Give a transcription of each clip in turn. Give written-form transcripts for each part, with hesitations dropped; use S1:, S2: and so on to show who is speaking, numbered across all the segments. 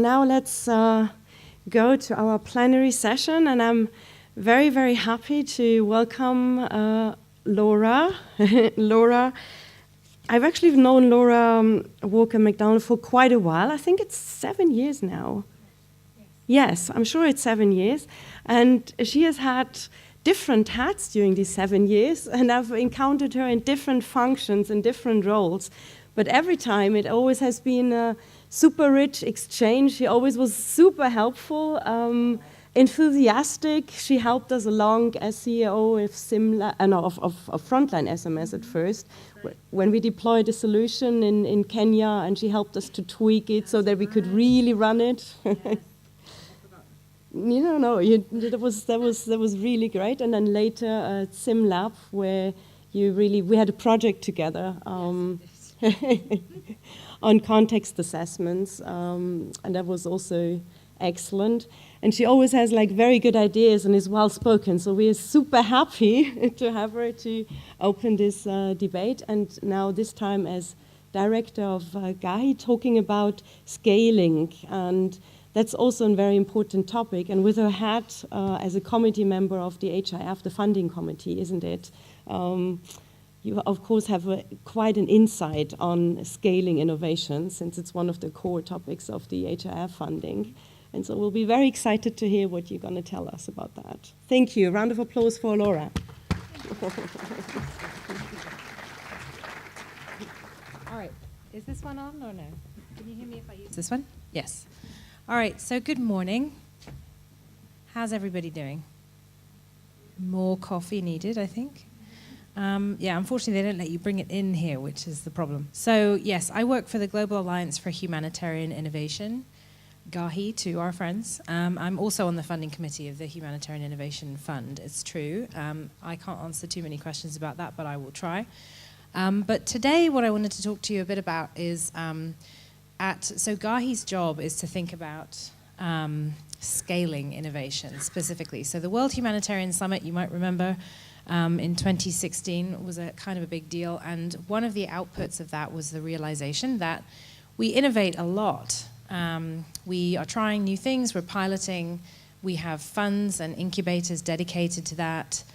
S1: Now let's go to our plenary session, and I'm very, very happy to welcome Laura. Laura, I've actually known Laura Walker McDonald for quite a while. I think it's 7 years now. Yes, I'm sure it's 7 years. And she has had different hats during these 7 years, and I've encountered her in different functions and different roles. But every time it always has been a super rich exchange. She always was super helpful, enthusiastic. She helped us along as CEO of Frontline SMS at first, when we deployed a solution in Kenya, and she helped us to tweak it so that we could really run it. That was really great. And then later at SimLab, where we had a project together. On context assessments, and that was also excellent. And she always has very good ideas and is well spoken, so we are super happy to have her to open this debate. And now this time as director of GAHI, talking about scaling, and that's also a very important topic. And with her hat as a committee member of the HIF, the funding committee, isn't it? You, of course, have quite an insight on scaling innovation, since it's one of the core topics of the HIF funding. And so we'll be very excited to hear what you're going to tell us about that. Thank you. A round of applause for Laura.
S2: All right. Is this one on or no? Can you hear me if I use this one? Yes. All right. So good morning. How's everybody doing? More coffee needed, I think. Unfortunately, they don't let you bring it in here, which is the problem. So, yes, I work for the Global Alliance for Humanitarian Innovation, GAHI to our friends. I'm also on the funding committee of the Humanitarian Innovation Fund. It's true. I can't answer too many questions about that, but I will try. But today, what I wanted to talk to you a bit about is, so GAHI's job is to think about scaling innovation specifically. So the World Humanitarian Summit, you might remember, in 2016 was a kind of a big deal, and one of the outputs of that was the realization that we innovate a lot. We are trying new things, we're piloting, we have funds and incubators dedicated to that,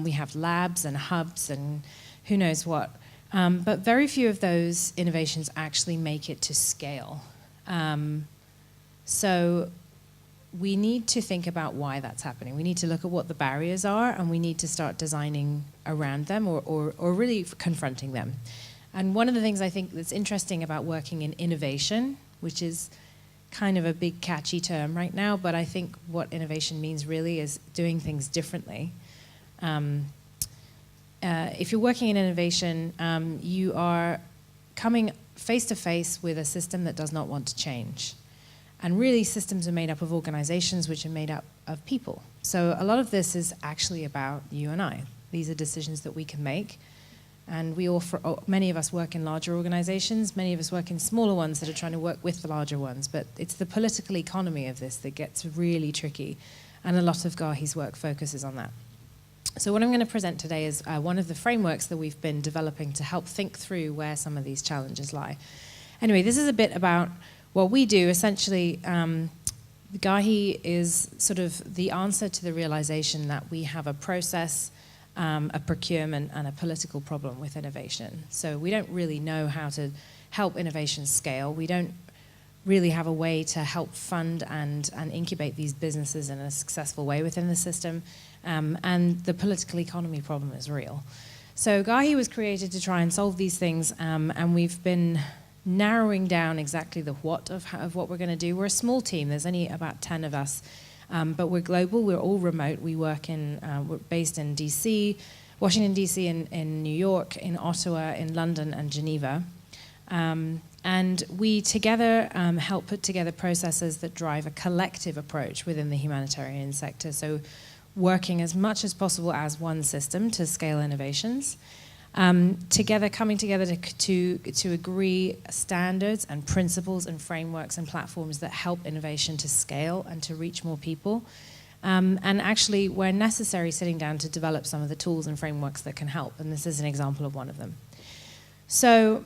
S2: we have labs and hubs and who knows what, but very few of those innovations actually make it to scale. So we need to think about why that's happening. We need to look at what the barriers are, and we need to start designing around them or really confronting them. And one of the things I think that's interesting about working in innovation, which is kind of a big catchy term right now, but I think what innovation means really is doing things differently. If you're working in innovation, you are coming face to face with a system that does not want to change. And really, systems are made up of organizations which are made up of people. So a lot of this is actually about you and I. These are decisions that we can make. And many of us work in larger organizations. Many of us work in smaller ones that are trying to work with the larger ones. But it's the political economy of this that gets really tricky. And a lot of GAHI's work focuses on that. So what I'm going to present today is one of the frameworks that we've been developing to help think through where some of these challenges lie. Anyway, this is a bit about what we do. Essentially, GAHI is sort of the answer to the realization that we have a process, a procurement, and a political problem with innovation. So we don't really know how to help innovation scale. We don't really have a way to help fund and incubate these businesses in a successful way within the system. And the political economy problem is real. So GAHI was created to try and solve these things, and we've been narrowing down exactly the what of what we're going to do. We're a small team. There's only about 10 of us, but we're global. We're all remote. We're based in DC, Washington, DC, in New York, in Ottawa, in London, and Geneva. And we together help put together processes that drive a collective approach within the humanitarian sector. So working as much as possible as one system to scale innovations. Coming together to agree standards and principles and frameworks and platforms that help innovation to scale and to reach more people. And actually, where necessary, sitting down to develop some of the tools and frameworks that can help. And this is an example of one of them. So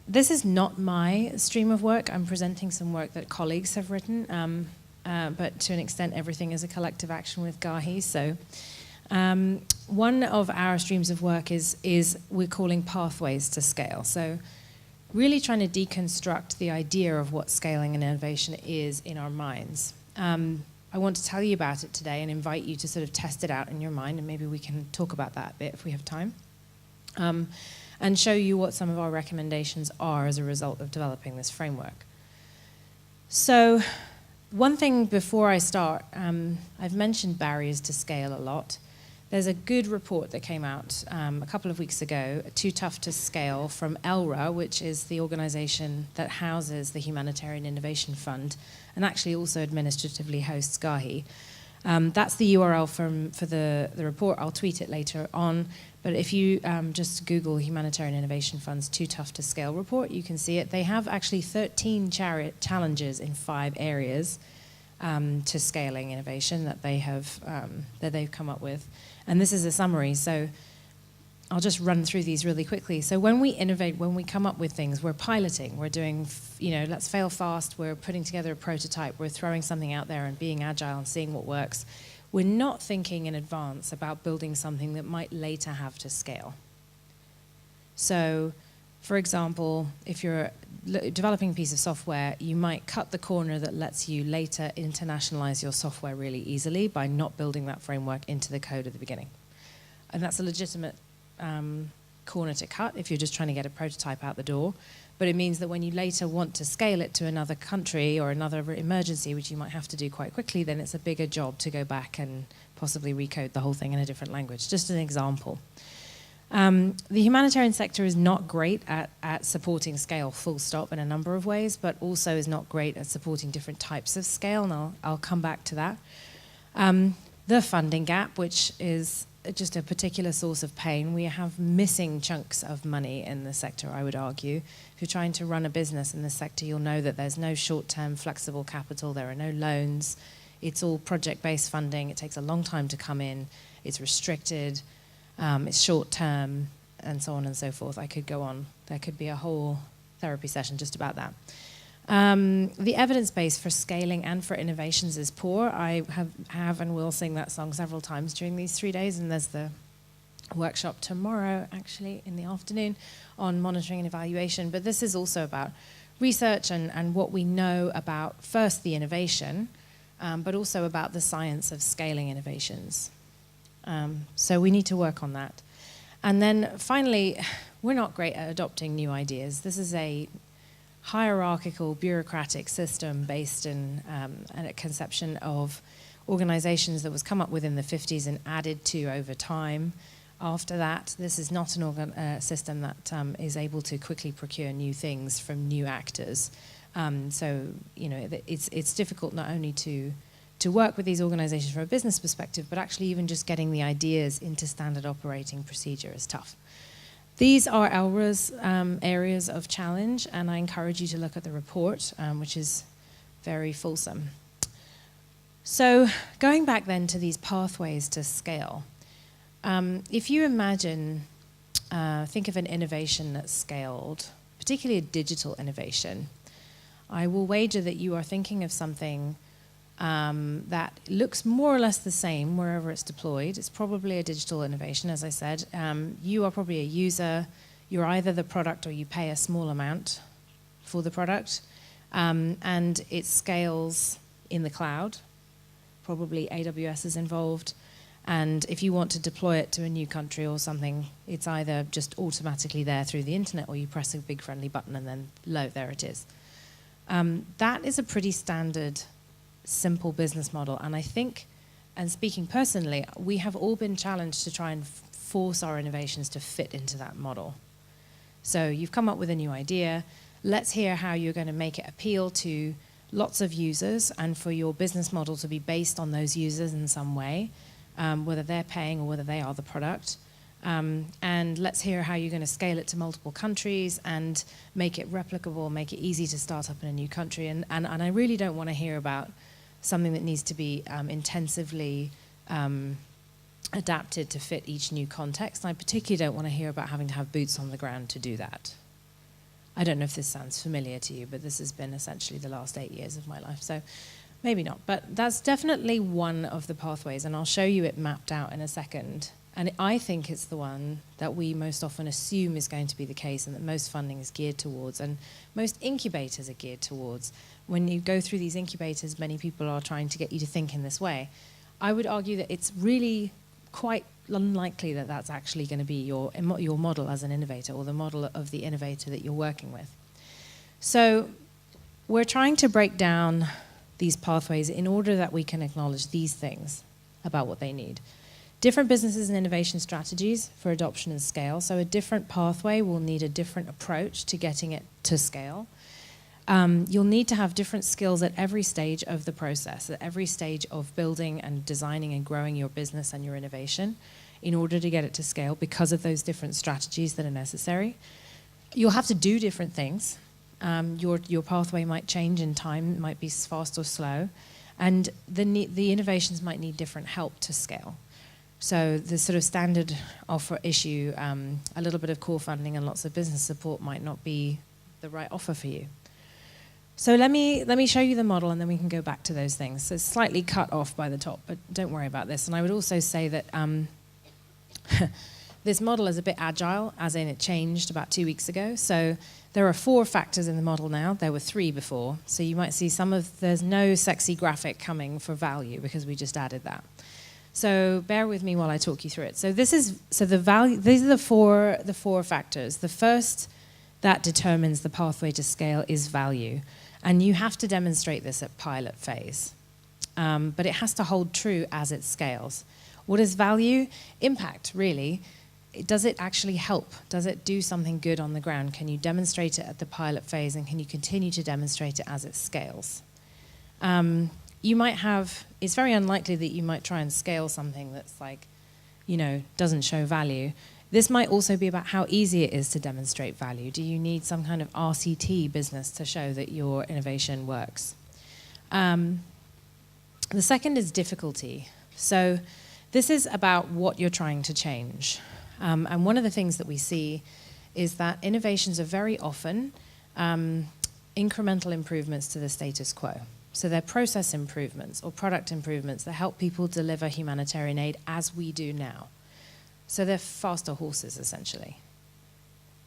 S2: This is not my stream of work. I'm presenting some work that colleagues have written, but to an extent, everything is a collective action with GAHI. So one of our streams of work is we're calling pathways to scale. So really trying to deconstruct the idea of what scaling and innovation is in our minds. I want to tell you about it today and invite you to sort of test it out in your mind, and maybe we can talk about that a bit if we have time. And show you what some of our recommendations are as a result of developing this framework. So one thing before I start, I've mentioned barriers to scale a lot. There's a good report that came out a couple of weeks ago, Too Tough to Scale, from ELRA, which is the organization that houses the Humanitarian Innovation Fund and actually also administratively hosts GAHI. That's the URL for the report. I'll tweet it later on. But if you just Google Humanitarian Innovation Fund's Too Tough to Scale report, you can see it. They have actually 13 challenges in 5 areas to scaling innovation that they've come up with. And this is a summary, so I'll just run through these really quickly. So when we innovate, when we come up with things, we're piloting, we're doing, let's fail fast, we're putting together a prototype, we're throwing something out there and being agile and seeing what works. We're not thinking in advance about building something that might later have to scale. So, for example, if you're developing a piece of software, you might cut the corner that lets you later internationalize your software really easily by not building that framework into the code at the beginning. And that's a legitimate corner to cut if you're just trying to get a prototype out the door. But it means that when you later want to scale it to another country or another emergency, which you might have to do quite quickly, then it's a bigger job to go back and possibly recode the whole thing in a different language. Just an example. The humanitarian sector is not great at supporting scale full stop in a number of ways, but also is not great at supporting different types of scale, and I'll come back to that. The funding gap, which is just a particular source of pain. We have missing chunks of money in the sector, I would argue. If you're trying to run a business in this sector, you'll know that there's no short-term flexible capital, there are no loans, it's all project-based funding, it takes a long time to come in, it's restricted, it's short-term, and so on and so forth. I could go on. There could be a whole therapy session just about that. The evidence base for scaling and for innovations is poor. I have and will sing that song several times during these 3 days, and there's the workshop tomorrow, actually, in the afternoon, on monitoring and evaluation. But this is also about research and what we know about, first, the innovation, but also about the science of scaling innovations. So we need to work on that. And then, finally, we're not great at adopting new ideas. This is a hierarchical, bureaucratic system based in a conception of organizations that was come up with in the 50s and added to over time. After that, this is not an system that is able to quickly procure new things from new actors. So, it's difficult not only to work with these organizations from a business perspective, but actually even just getting the ideas into standard operating procedure is tough. These are ELRA's areas of challenge, and I encourage you to look at the report, which is very fulsome. So going back then to these pathways to scale, if you imagine, think of an innovation that's scaled, particularly a digital innovation, I will wager that you are thinking of something that looks more or less the same wherever it's deployed. It's probably a digital innovation, as I said. You are probably a user. You're either the product or you pay a small amount for the product. And it scales in the cloud. Probably AWS is involved. And if you want to deploy it to a new country or something, it's either just automatically there through the internet or you press a big friendly button and then there it is. That is a pretty standard simple business model, and I think, and speaking personally, we have all been challenged to try and force our innovations to fit into that model. So you've come up with a new idea, let's hear how you're going to make it appeal to lots of users and for your business model to be based on those users in some way, whether they're paying or whether they are the product. And let's hear how you're going to scale it to multiple countries and make it replicable, make it easy to start up in a new country. And I really don't want to hear about something that needs to be intensively adapted to fit each new context. And I particularly don't want to hear about having to have boots on the ground to do that. I don't know if this sounds familiar to you, but this has been essentially the last 8 years of my life. So maybe not. But that's definitely one of the pathways, and I'll show you it mapped out in a second. And I think it's the one that we most often assume is going to be the case and that most funding is geared towards, and most incubators are geared towards. When you go through these incubators, many people are trying to get you to think in this way. I would argue that it's really quite unlikely that that's actually going to be your model as an innovator, or the model of the innovator that you're working with. So we're trying to break down these pathways in order that we can acknowledge these things about what they need. Different businesses and innovation strategies for adoption and scale. So a different pathway will need a different approach to getting it to scale. You'll need to have different skills at every stage of the process, at every stage of building and designing and growing your business and your innovation in order to get it to scale, because of those different strategies that are necessary. You'll have to do different things. Your pathway might change in time, it might be fast or slow, and the innovations might need different help to scale. So the sort of standard offer issue, a little bit of core funding and lots of business support might not be the right offer for you. So let me show you the model, and then we can go back to those things. So it's slightly cut off by the top, but don't worry about this. And I would also say that this model is a bit agile, as in it changed about 2 weeks ago. So there are 4 factors in the model now. There were 3 before. So you might see there's no sexy graphic coming for value because we just added that. So bear with me while I talk you through it. So these are the four factors. The first that determines the pathway to scale is value. And you have to demonstrate this at pilot phase. But it has to hold true as it scales. What is value? Impact, really. Does it actually help? Does it do something good on the ground? Can you demonstrate it at the pilot phase, and can you continue to demonstrate it as it scales? It's very unlikely that you might try and scale something that's doesn't show value. This might also be about how easy it is to demonstrate value. Do you need some kind of RCT business to show that your innovation works? The second is difficulty. So this is about what you're trying to change. And one of the things that we see is that innovations are very often incremental improvements to the status quo. So they're process improvements or product improvements that help people deliver humanitarian aid as we do now. So they're faster horses, essentially.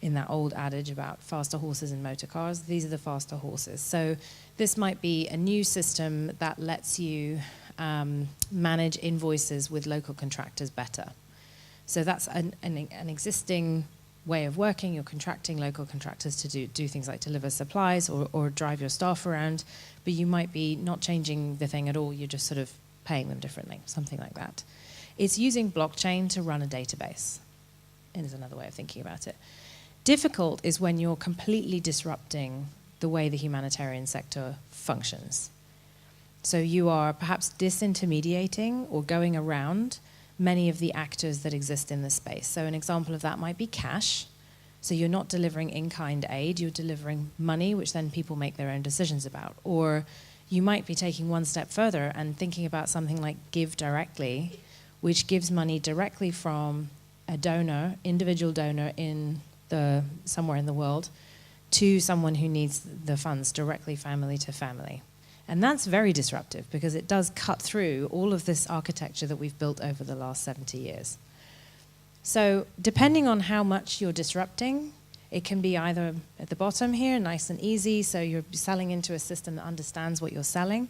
S2: In that old adage about faster horses in motor cars, these are the faster horses. So this might be a new system that lets you manage invoices with local contractors better. So that's an existing way of working. You're contracting local contractors to do things like deliver supplies or drive your staff around, but you might be not changing the thing at all. You're just sort of paying them differently, something like that. It's using blockchain to run a database, is another way of thinking about it. Difficult is when you're completely disrupting the way the humanitarian sector functions. So you are perhaps disintermediating or going around many of the actors that exist in the space. So an example of that might be cash. So you're not delivering in-kind aid, you're delivering money, which then people make their own decisions about. Or you might be taking one step further and thinking about something like Give Directly, which gives money directly from a donor, individual donor somewhere in the world, to someone who needs the funds directly, family to family. And that's very disruptive because it does cut through all of this architecture that we've built over the last 70 years. So depending on how much you're disrupting, it can be either at the bottom here, nice and easy, so you're selling into a system that understands what you're selling.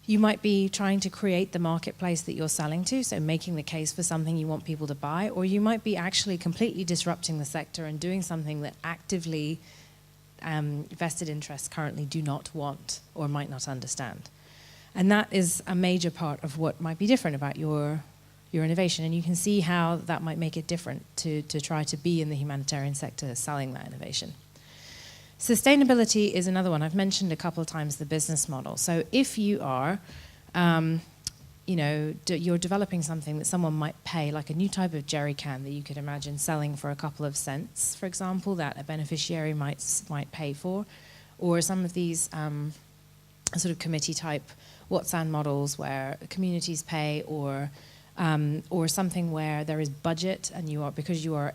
S2: You might be trying to create the marketplace that you're selling to, so making the case for something you want people to buy, or you might be actually completely disrupting the sector and doing something that actively vested interests currently do not want or might not understand. And that is a major part of what might be different about your innovation. And you can see how that might make it different to try to be in the humanitarian sector selling that innovation. Sustainability is another one. I've mentioned a couple of times the business model. So if you are, you're developing something that someone might pay, like a new type of jerry can that you could imagine selling for a couple of cents, for example, that a beneficiary might pay for, or some of these sort of committee-type Watson models where communities pay, or something where there is budget and because you are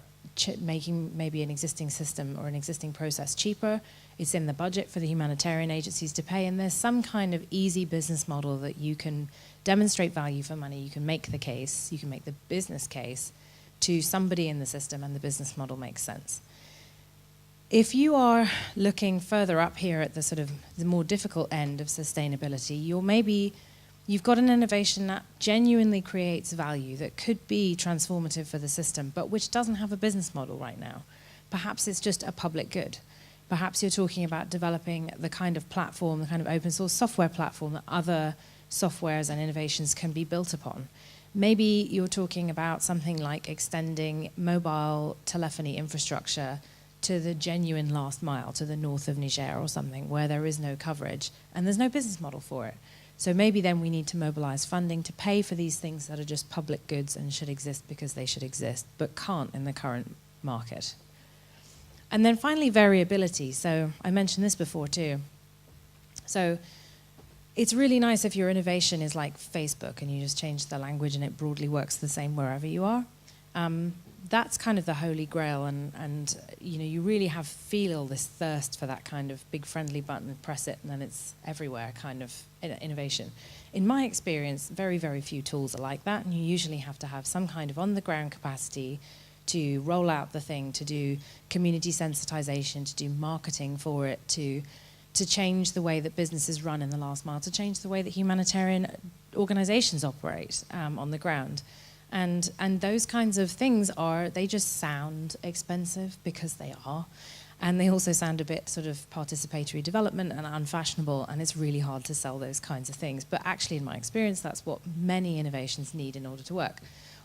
S2: making maybe an existing system or an existing process cheaper. It's in the budget for the humanitarian agencies to pay, and there's some kind of easy business model that you can demonstrate value for money. You can make the case, you can make the business case to somebody in the system, and the business model makes sense. If you are looking further up here at the sort of the more difficult end of sustainability, you've got an innovation that genuinely creates value, that could be transformative for the system, but which doesn't have a business model right now. Perhaps it's just a public good. Perhaps you're talking about developing the kind of platform, the kind of open source software platform that other softwares and innovations can be built upon. Maybe you're talking about something like extending mobile telephony infrastructure to the genuine last mile, to the north of Niger or something, where there is no coverage and there's no business model for it. So maybe then we need to mobilize funding to pay for these things that are just public goods and should exist because they should exist, but can't in the current market. And then finally, variability. So I mentioned this before too. So it's really nice if your innovation is like Facebook and you just change the language and it broadly works the same wherever you are. That's kind of the holy grail, and you really feel this thirst for that kind of big friendly button, press it, and then it's everywhere kind of innovation. In my experience, very, very few tools are like that, and you usually have to have some kind of on-the-ground capacity to roll out the thing, to do community sensitization, to do marketing for it, to change the way that businesses run in the last mile, to change the way that humanitarian organizations operate on the ground. And those kinds of things they just sound expensive because they are. And they also sound a bit sort of participatory development and unfashionable, and it's really hard to sell those kinds of things. But actually, in my experience, that's what many innovations need in order to work.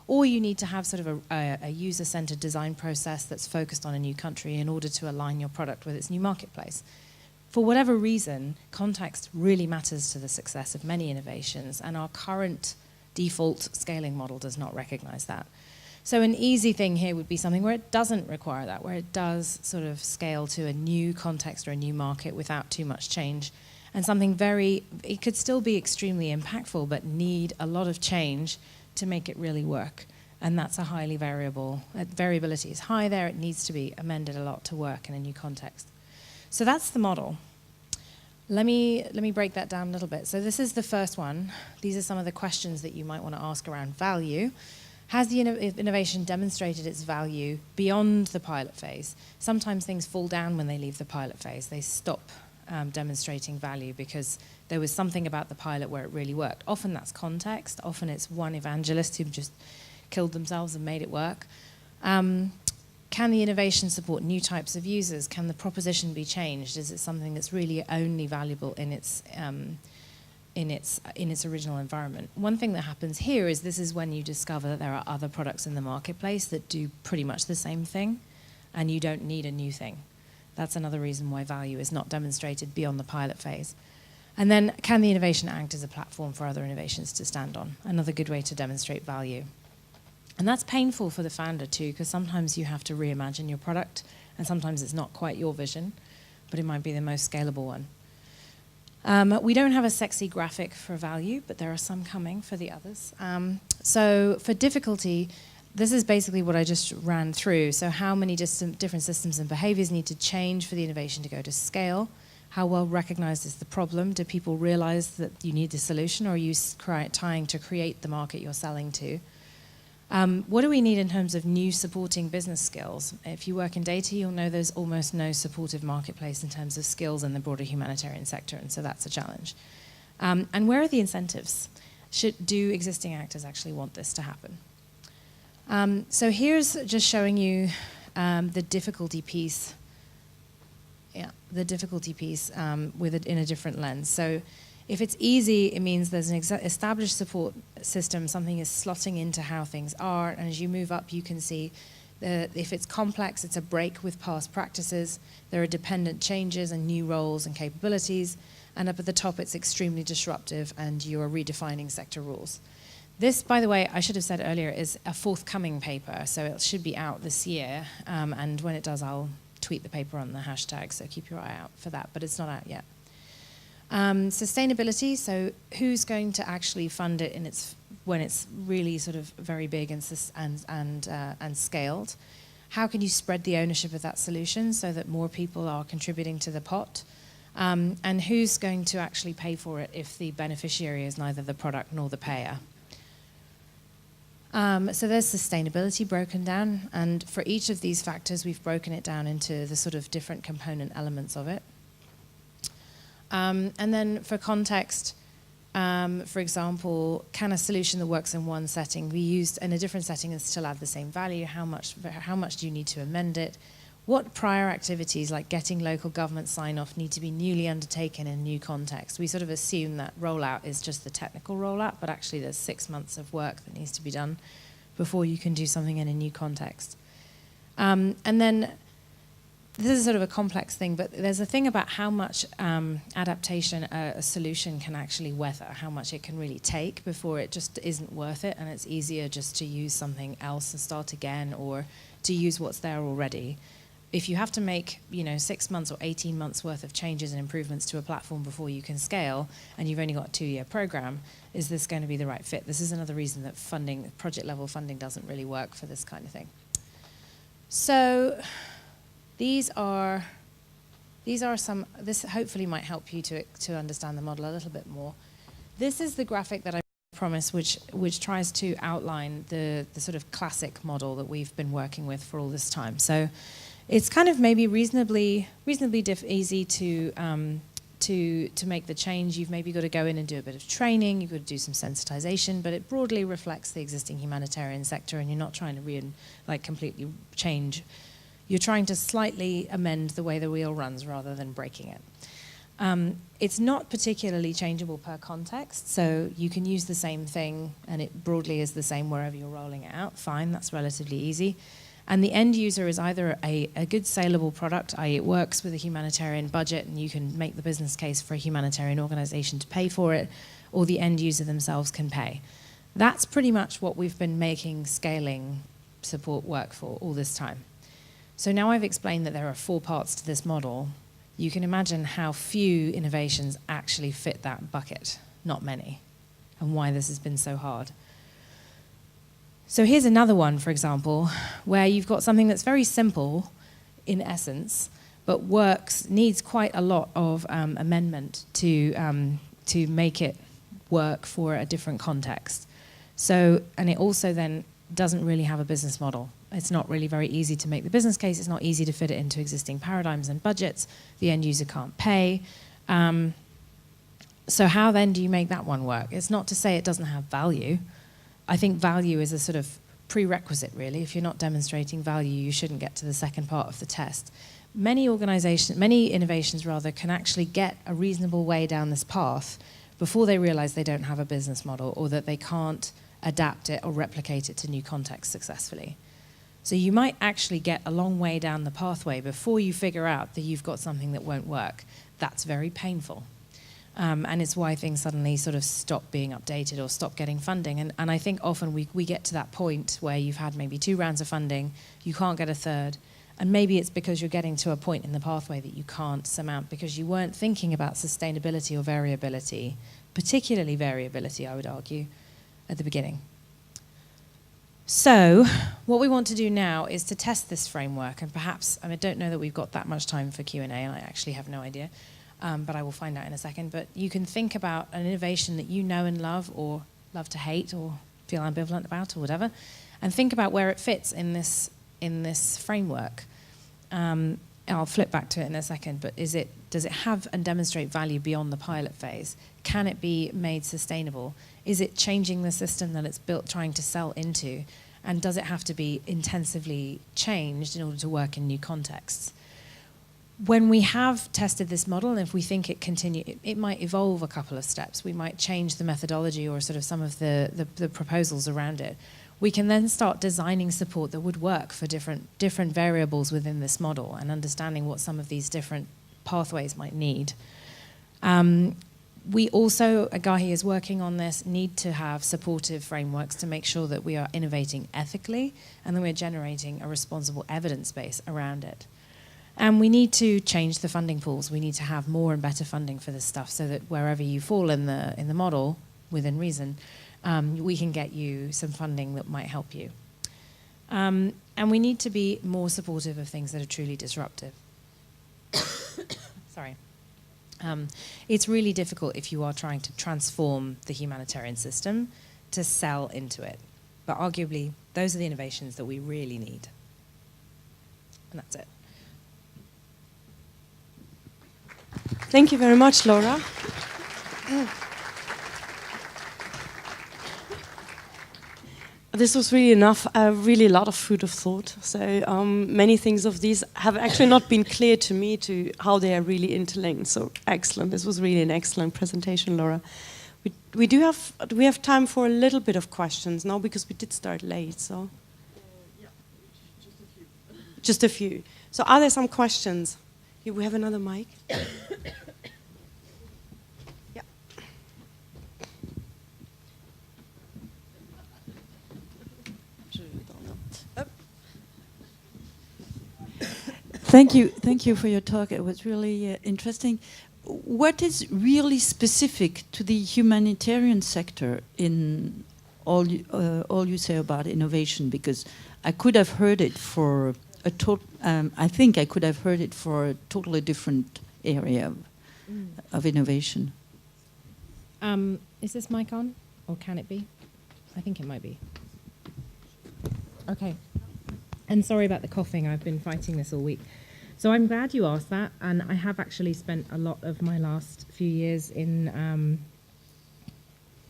S2: Or you need to have sort of a user-centered design process that's focused on a new country in order to align your product with its new marketplace. For whatever reason, context really matters to the success of many innovations, and our current default scaling model does not recognize that. So an easy thing here would be something where it doesn't require that, where it does sort of scale to a new context or a new market without too much change. And something it could still be extremely impactful, but need a lot of change to make it really work. And that's a highly variable. Variability is high there. It needs to be amended a lot to work in a new context. So that's the model. Let me break that down a little bit. So this is the first one. These are some of the questions that you might want to ask around value. Has the innovation demonstrated its value beyond the pilot phase? Sometimes things fall down when they leave the pilot phase. They stop demonstrating value because there was something about the pilot where it really worked. Often that's context. Often it's one evangelist who just killed themselves and made it work. Can the innovation support new types of users? Can the proposition be changed? Is it something that's really only valuable in its original environment? One thing that happens here is this is when you discover that there are other products in the marketplace that do pretty much the same thing, and you don't need a new thing. That's another reason why value is not demonstrated beyond the pilot phase. And then, can the innovation act as a platform for other innovations to stand on? Another good way to demonstrate value. And that's painful for the founder too, because sometimes you have to reimagine your product, and sometimes it's not quite your vision, but it might be the most scalable one. We don't have a sexy graphic for value, but there are some coming for the others. So for difficulty, this is basically what I just ran through. So how many different systems and behaviors need to change for the innovation to go to scale? How well recognized is the problem? Do people realize that you need the solution, or are you trying to create the market you're selling to? What do we need in terms of new supporting business skills? If you work in data, you'll know there's almost no supportive marketplace in terms of skills in the broader humanitarian sector, and so that's a challenge. And where are the incentives? Do existing actors actually want this to happen? So here's just showing you the difficulty piece. Yeah, the difficulty piece in a different lens. So if it's easy, it means there's an established support system, something is slotting into how things are, and as you move up, you can see that if it's complex, it's a break with past practices, there are dependent changes and new roles and capabilities, and up at the top, it's extremely disruptive, and you are redefining sector rules. This, by the way, I should have said earlier, is a forthcoming paper, so it should be out this year, and when it does, I'll tweet the paper on the hashtag, so keep your eye out for that, but it's not out yet. Sustainability, so who's going to actually fund it when it's really sort of very big and scaled? How can you spread the ownership of that solution so that more people are contributing to the pot? And who's going to actually pay for it if the beneficiary is neither the product nor the payer? So there's sustainability broken down, and for each of these factors, we've broken it down into the sort of different component elements of it. And then for context, for example, can a solution that works in one setting be used in a different setting and still add the same value? How much do you need to amend it? What prior activities, like getting local government sign-off, need to be newly undertaken in a new context? We sort of assume that rollout is just the technical rollout, but actually there's 6 months of work that needs to be done before you can do something in a new context. And then this is sort of a complex thing, but there's a thing about how much adaptation a solution can actually weather, how much it can really take before it just isn't worth it, and it's easier just to use something else and start again, or to use what's there already. If you have to make 6 months or 18 months worth of changes and improvements to a platform before you can scale, and you've only got a 2-year program, is this going to be the right fit? This is another reason that funding, project level funding, doesn't really work for this kind of thing. So these are some, this hopefully might help you to understand the model a little bit more. This is the graphic that I promised, which tries to outline the sort of classic model that we've been working with for all this time. So it's kind of maybe reasonably easy to make the change. You've maybe got to go in and do a bit of training, you've got to do some sensitization, but it broadly reflects the existing humanitarian sector, and you're not trying to completely change. You're trying to slightly amend the way the wheel runs rather than breaking it. It's not particularly changeable per context, so you can use the same thing and it broadly is the same wherever you're rolling it out. Fine, that's relatively easy. And the end user is either a good saleable product, i.e. it works with a humanitarian budget and you can make the business case for a humanitarian organization to pay for it, or the end user themselves can pay. That's pretty much what we've been making scaling support work for all this time. So now I've explained that there are 4 parts to this model. You can imagine how few innovations actually fit that bucket, not many, and why this has been so hard. So here's another one, for example, where you've got something that's very simple in essence, but needs quite a lot of amendment to make it work for a different context. So, and it also then doesn't really have a business model. It's not really very easy to make the business case. It's not easy to fit it into existing paradigms and budgets. The end user can't pay. So how then do you make that one work? It's not to say it doesn't have value. I think value is a sort of prerequisite, really. If you're not demonstrating value, you shouldn't get to the second part of the test. Many innovations can actually get a reasonable way down this path before they realize they don't have a business model, or that they can't adapt it or replicate it to new contexts successfully. So you might actually get a long way down the pathway before you figure out that you've got something that won't work. That's very painful. And it's why things suddenly sort of stop being updated or stop getting funding. And I think often we get to that point where you've had maybe 2 rounds of funding, you can't get a third, and maybe it's because you're getting to a point in the pathway that you can't surmount because you weren't thinking about sustainability or variability, particularly variability, I would argue, at the beginning. So what we want to do now is to test this framework, and perhaps, I don't know that we've got that much time for Q&A, and I actually have no idea. But I will find out in a second. But you can think about an innovation that you know and love, or love to hate, or feel ambivalent about, or whatever, and think about where it fits in this framework. I'll flip back to it in a second. But does it have and demonstrate value beyond the pilot phase? Can it be made sustainable? Is it changing the system that it's built, trying to sell into? And does it have to be intensively changed in order to work in new contexts? When we have tested this model, and if we think it might evolve a couple of steps. We might change the methodology or sort of some of the proposals around it. We can then start designing support that would work for different variables within this model, and understanding what some of these different pathways might need. We also, GAHI is working on this, need to have supportive frameworks to make sure that we are innovating ethically and that we're generating a responsible evidence base around it. And we need to change the funding pools. We need to have more and better funding for this stuff, so that wherever you fall in the model, within reason, we can get you some funding that might help you. And we need to be more supportive of things that are truly disruptive. Sorry. It's really difficult if you are trying to transform the humanitarian system to sell into it. But arguably, those are the innovations that we really need. And that's it.
S1: Thank you very much, Laura. This was really enough, really a lot of food of thought. So many things of these have actually not been clear to me to how they are really interlinked. So excellent. This was really an excellent presentation, Laura. Do we have time for a little bit of questions now because we did start late. So
S3: yeah, just a few.
S1: Just a few. So are there some questions? Here we have another mic.
S3: Thank you for your talk. It was really interesting. What is really specific to the humanitarian sector in all you say about innovation? Because I could have heard it for I think I could have heard it for a totally different area of innovation.
S2: Is this mic on, or can it be? I think it might be. Okay. And sorry about the coughing. I've been fighting this all week. So I'm glad you asked that, and I have actually spent a lot of my last few years in.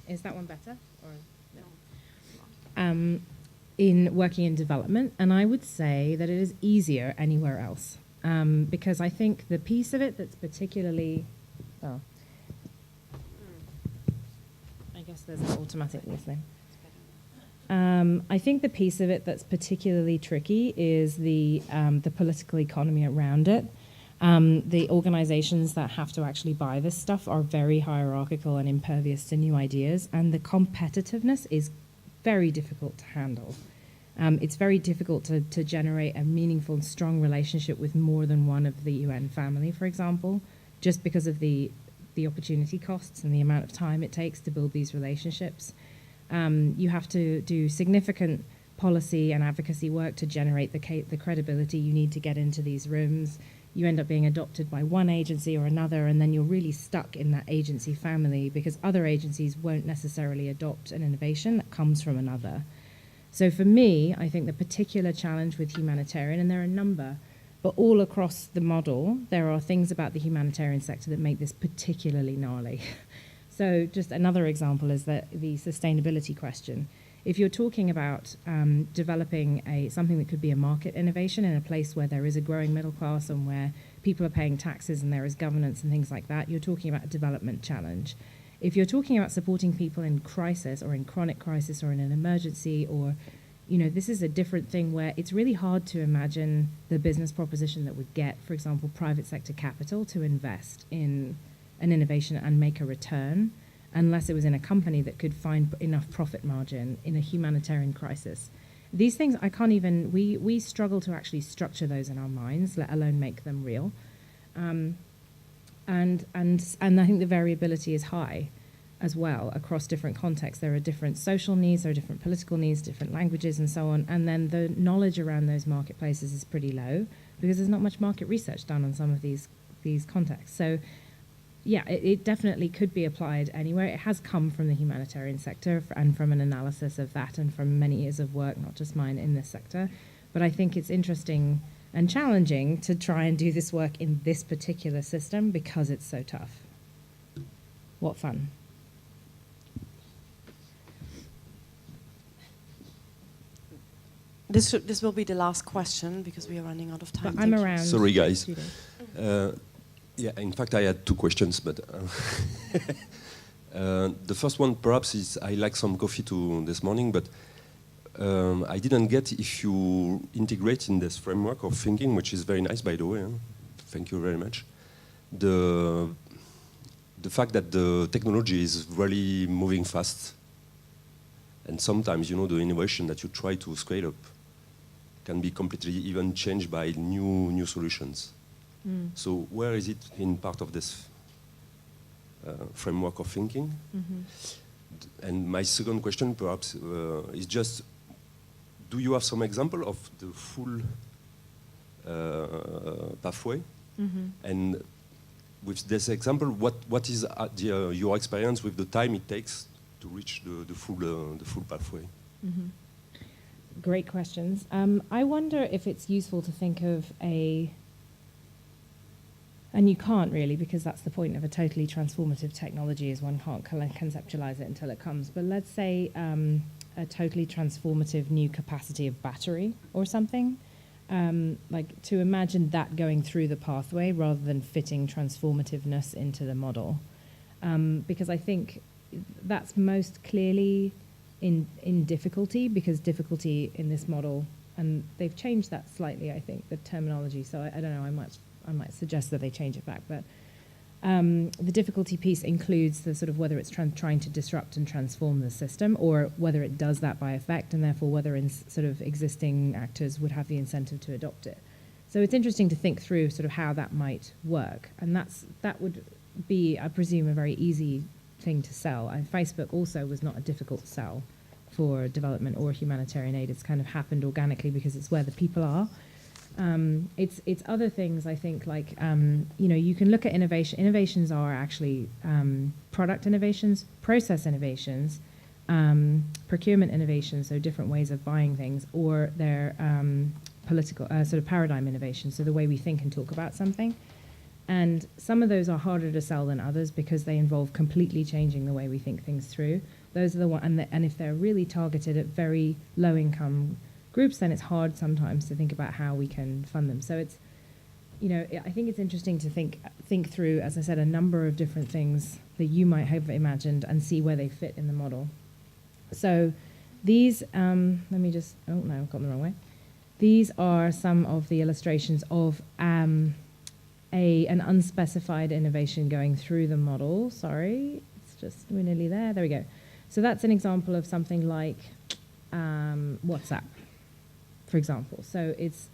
S2: Is that one better? Or no? In working in development, and I would say that it is easier anywhere else, because I think the piece of it that's particularly. Oh. I guess there's an automatic listening. I think the piece of it that's particularly tricky is the political economy around it. The organizations that have to actually buy this stuff are very hierarchical and impervious to new ideas, and the competitiveness is very difficult to handle. It's very difficult to generate a meaningful and strong relationship with more than one of the UN family, for example, just because of the opportunity costs and the amount of time it takes to build these relationships. You have to do significant policy and advocacy work to generate the credibility you need to get into these rooms. You end up being adopted by one agency or another, and then you're really stuck in that agency family because other agencies won't necessarily adopt an innovation that comes from another. So for me, I think the particular challenge with humanitarian, and there are a number, but all across the model, there are things about the humanitarian sector that make this particularly gnarly. So just another example is the sustainability question. If you're talking about developing something that could be a market innovation in a place where there is a growing middle class and where people are paying taxes and there is governance and things like that, you're talking about a development challenge. If you're talking about supporting people in crisis or in chronic crisis or in an emergency, or, this is a different thing where it's really hard to imagine the business proposition that would get, for example, private sector capital to invest in an innovation and make a return, unless it was in a company that could find enough profit margin in a humanitarian crisis. These things I can't even, we struggle to actually structure those in our minds, let alone make them real. And I think the variability is high as well across different contexts. There are different social needs, there are different political needs, different languages and so on, and then the knowledge around those marketplaces is pretty low because there's not much market research done on some of these contexts. So yeah, it definitely could be applied anywhere. It has come from the humanitarian sector and from an analysis of that and from many years of work, not just mine, in this sector. But I think it's interesting and challenging to try and do this work in this particular system because it's so tough. What fun.
S1: This will be the last question because we are running out of time.
S2: But I'm around.
S4: Sorry, guys. Yeah, in fact, I had two questions, but the first one perhaps is I like some coffee this morning, but I didn't get if you integrate in this framework of thinking, which is very nice, by the way. Thank you very much. The fact that the technology is really moving fast, and sometimes the innovation that you try to scale up can be completely even changed by new solutions. So where is it in part of this framework of thinking? And my second question perhaps is just, do you have some example of the full pathway? And with this example, what is your experience with the time it takes to reach the full pathway?
S2: Great questions. I wonder if it's useful to think of and you can't really, because that's the point of a totally transformative technology, is one can't conceptualize it until it comes. But let's say a totally transformative new capacity of battery or something. Like to imagine that going through the pathway rather than fitting transformativeness into the model. Because I think that's most clearly in difficulty, because difficulty in this model, and they've changed that slightly, I think, the terminology, so I don't know, I might suggest that they change it back, but the difficulty piece includes the sort of whether it's trying to disrupt and transform the system, or whether it does that by effect, and therefore whether sort of existing actors would have the incentive to adopt it. So it's interesting to think through sort of how that might work, and that would be, I presume, a very easy thing to sell. And Facebook also was not a difficult sell for development or humanitarian aid. It's kind of happened organically because it's where the people are. It's other things, I think, like, you can look at innovation. Innovations are actually product innovations, process innovations, procurement innovations, so different ways of buying things, or they're political, sort of paradigm innovations, so the way we think and talk about something. And some of those are harder to sell than others because they involve completely changing the way we think things through. Those are the ones, and if they're really targeted at very low-income groups, then it's hard sometimes to think about how we can fund them. So it's, I think it's interesting to think through, as I said, a number of different things that you might have imagined and see where they fit in the model. So these, let me just, oh no, I've gone the wrong way. These are some of the illustrations of an unspecified innovation going through the model. Sorry, it's just, we're nearly there. There we go. So that's an example of something like WhatsApp, for example. So it's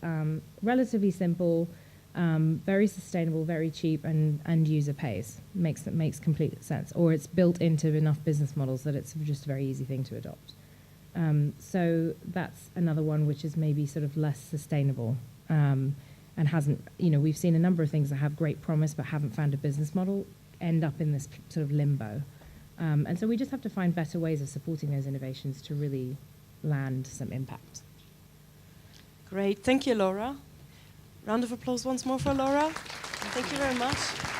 S2: relatively simple, very sustainable, very cheap, and end user pays. Makes complete sense. Or it's built into enough business models that it's just a very easy thing to adopt. So that's another one which is maybe sort of less sustainable and hasn't, we've seen a number of things that have great promise but haven't found a business model end up in this sort of limbo. And so we just have to find better ways of supporting those innovations to really land some impact.
S1: Great. Thank you, Laura. Round of applause once more for Laura. Thank you very much.